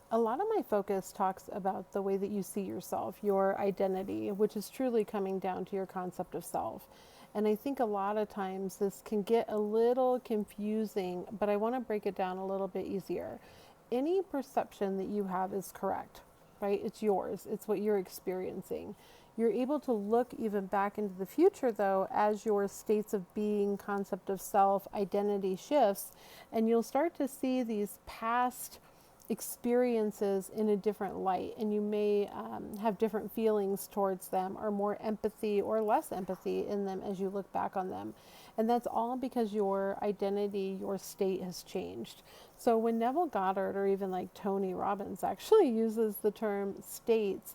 A lot of my focus talks about the way that you see yourself, your identity, which is truly coming down to your concept of self. And I think a lot of times this can get a little confusing, but I want to break it down a little bit easier. Any perception that you have is correct, right? It's yours, it's what you're experiencing. You're able to look even back into the future, though, as your states of being, concept of self, identity shifts, and you'll start to see these past experiences in a different light, and you may have different feelings towards them, or more empathy or less empathy in them as you look back on them. And that's all because your identity, your state has changed. So when Neville Goddard, or even like Tony Robbins, actually uses the term states,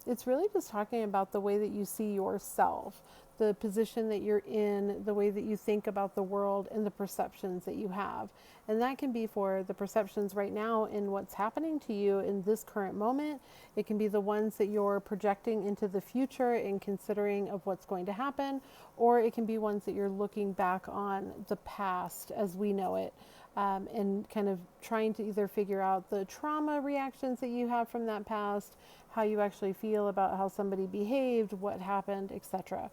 it's really just talking about the way that you see yourself, the position that you're in, the way that you think about the world, and the perceptions that you have. And that can be for the perceptions right now in what's happening to you in this current moment. It can be the ones that you're projecting into the future and considering of what's going to happen, or it can be ones that you're looking back on the past as we know it. And kind of trying to either figure out the trauma reactions that you have from that past, how you actually feel about how somebody behaved, what happened, etc.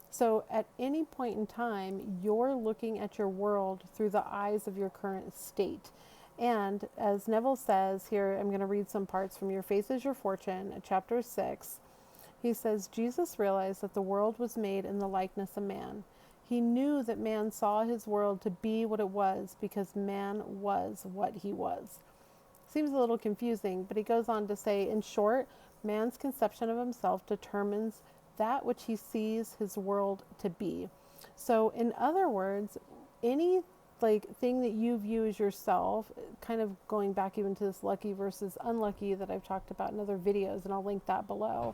So at any point in time, you're looking at your world through the eyes of your current state. And as Neville says here, I'm going to read some parts from Your Faith is Your Fortune, chapter 6. He says, Jesus realized that the world was made in the likeness of man. He knew that man saw his world to be what it was because man was what he was. Seems a little confusing, but he goes on to say, in short, man's conception of himself determines that which he sees his world to be. So, in other words, any thing that you view as yourself, kind of going back even to this lucky versus unlucky that I've talked about in other videos, and I'll link that below.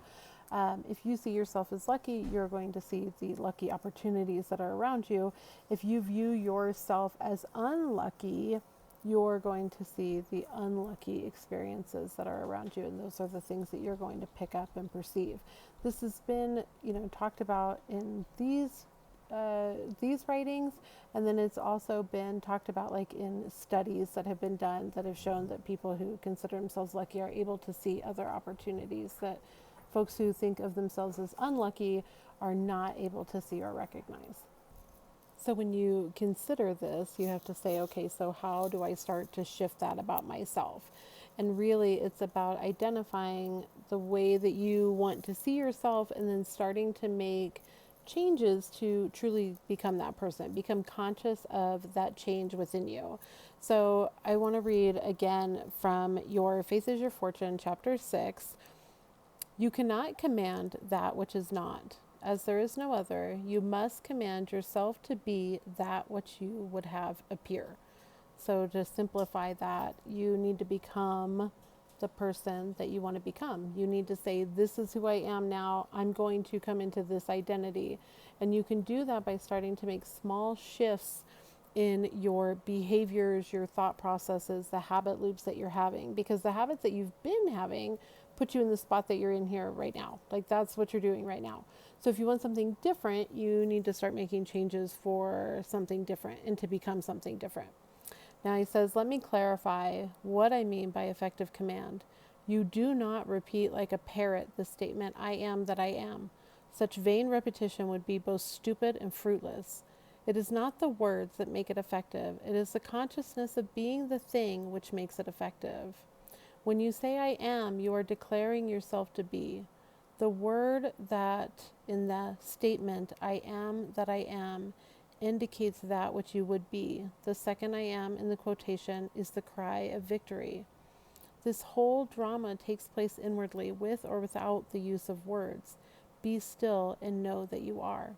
If you see yourself as lucky, you're going to see the lucky opportunities that are around you. If you view yourself as unlucky, you're going to see the unlucky experiences that are around you, and those are the things that you're going to pick up and perceive. This has been, talked about in these writings, and then it's also been talked about like in studies that have been done that have shown that people who consider themselves lucky are able to see other opportunities that folks who think of themselves as unlucky are not able to see or recognize. So when you consider this, you have to say, okay, so how do I start to shift that about myself? And really, it's about identifying the way that you want to see yourself and then starting to make changes to truly become that person, become conscious of that change within you. So I want to read again from Your Faith is Your Fortune, chapter 6. You cannot command that which is not. As there is no other, you must command yourself to be that which you would have appear. So to simplify that, you need to become the person that you want to become. You need to say, this is who I am now. I'm going to come into this identity. And you can do that by starting to make small shifts in your behaviors, your thought processes, the habit loops that you're having, because the habits that you've been having put you in the spot that you're in here right now. Like that's what you're doing right now. So if you want something different, you need to start making changes for something different and to become something different. Now he says, let me clarify what I mean by effective command. You do not repeat like a parrot the statement, I am that I am. Such vain repetition would be both stupid and fruitless. It is not the words that make it effective. It is the consciousness of being the thing which makes it effective. When you say I am, you are declaring yourself to be. The word that in the statement, I am that I am, indicates that which you would be. The second I am in the quotation is the cry of victory. This whole drama takes place inwardly with or without the use of words. Be still and know that you are.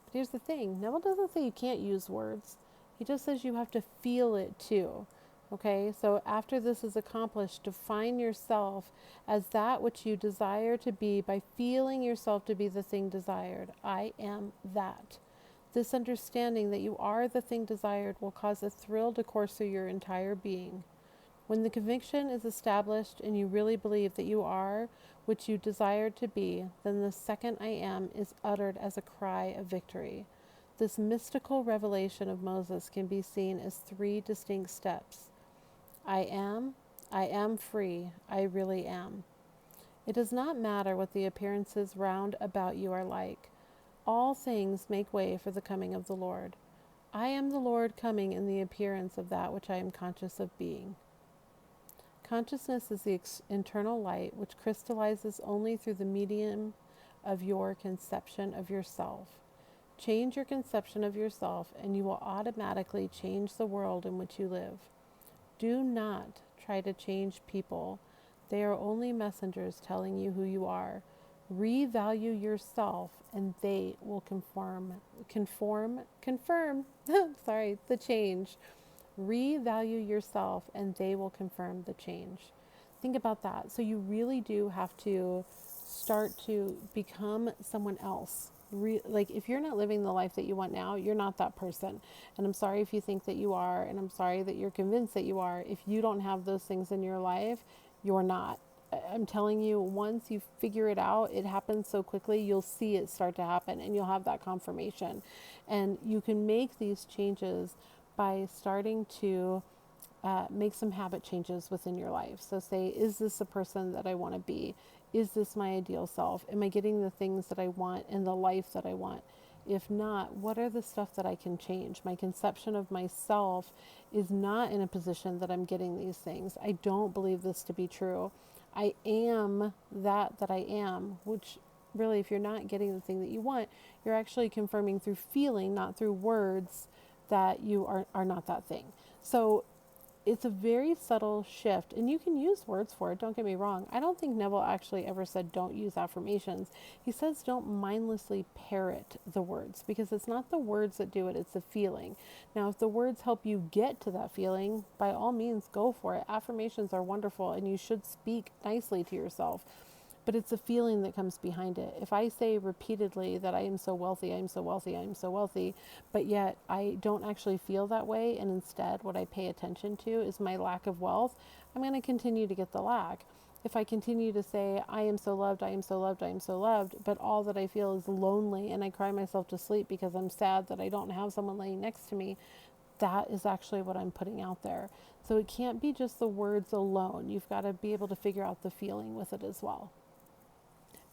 But here's the thing, Neville doesn't say you can't use words. He just says you have to feel it too. Okay, so after this is accomplished, define yourself as that which you desire to be by feeling yourself to be the thing desired. I am that. This understanding that you are the thing desired will cause a thrill to course through your entire being. When the conviction is established and you really believe that you are which you desire to be, then the second I am is uttered as a cry of victory. This mystical revelation of Moses can be seen as 3 distinct steps. I am, I am free. I really am. It does not matter what the appearances round about you are like. All things make way for the coming of the Lord. I am the Lord coming in the appearance of that which I am conscious of being. Consciousness is the internal light which crystallizes only through the medium of your conception of yourself. Change your conception of yourself, and you will automatically change the world in which you live. Do not try to change people. They are only messengers telling you who you are. Revalue yourself, and they will confirm the change. Revalue yourself, and they will confirm the change. Think about that. So you really do have to start to become someone else. Like, if you're not living the life that you want now, you're not that person. And I'm sorry if you think that you are, and I'm sorry that you're convinced that you are. If you don't have those things in your life, you're not. I'm telling you, once you figure it out, it happens so quickly, you'll see it start to happen, and you'll have that confirmation. And you can make these changes by starting to make some habit changes within your life. So say, is this the person that I want to be? Is this my ideal self? Am I getting the things that I want and the life that I want? If not, what are the stuff that I can change? My conception of myself is not in a position that I'm getting these things. I don't believe this to be true. I am that I am, which really, if you're not getting the thing that you want, you're actually confirming through feeling, not through words, that you are not that thing. So it's a very subtle shift, and you can use words for it, don't get me wrong. I don't think Neville actually ever said don't use affirmations. He says don't mindlessly parrot the words, because it's not the words that do it, it's the feeling. Now, if the words help you get to that feeling, by all means, go for it. Affirmations are wonderful, and you should speak nicely to yourself. But it's a feeling that comes behind it. If I say repeatedly that I am so wealthy, I am so wealthy, I am so wealthy, but yet I don't actually feel that way, and instead what I pay attention to is my lack of wealth, I'm going to continue to get the lack. If I continue to say, I am so loved, I am so loved, I am so loved, but all that I feel is lonely, and I cry myself to sleep because I'm sad that I don't have someone laying next to me, that is actually what I'm putting out there. So it can't be just the words alone. You've got to be able to figure out the feeling with it as well.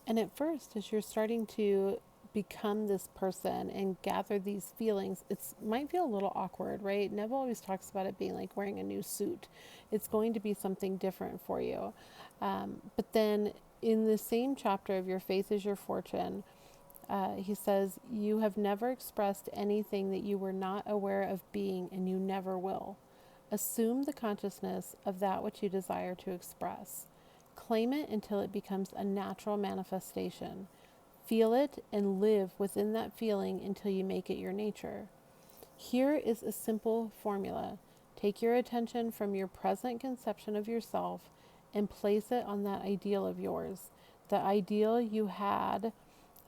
And at first, as you're starting to become this person and gather these feelings, it might feel a little awkward, right? Neville always talks about it being like wearing a new suit. It's going to be something different for you. But then in the same chapter of Your Faith is Your Fortune, he says, you have never expressed anything that you were not aware of being, and you never will. Assume the consciousness of that which you desire to express. Claim it until it becomes a natural manifestation. Feel it and live within that feeling until you make it your nature. Here is a simple formula. Take your attention from your present conception of yourself and place it on that ideal of yours, the ideal you had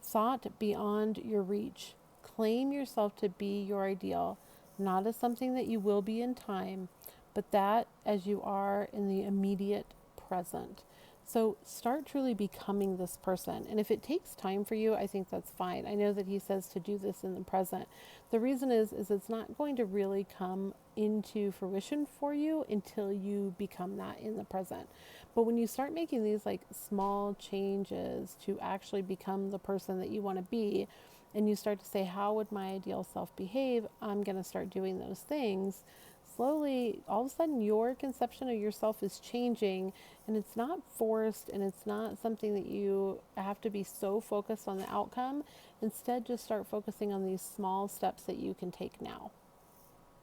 thought beyond your reach. Claim yourself to be your ideal, not as something that you will be in time, but that as you are in the immediate present. So start truly becoming this person. And if it takes time for you, I think that's fine. I know that he says to do this in the present. The reason is it's not going to really come into fruition for you until you become that in the present. But when you start making these like small changes to actually become the person that you want to be, and you start to say, how would my ideal self behave? I'm going to start doing those things. Slowly, all of a sudden, your conception of yourself is changing, and it's not forced, and it's not something that you have to be so focused on the outcome. Instead, just start focusing on these small steps that you can take now.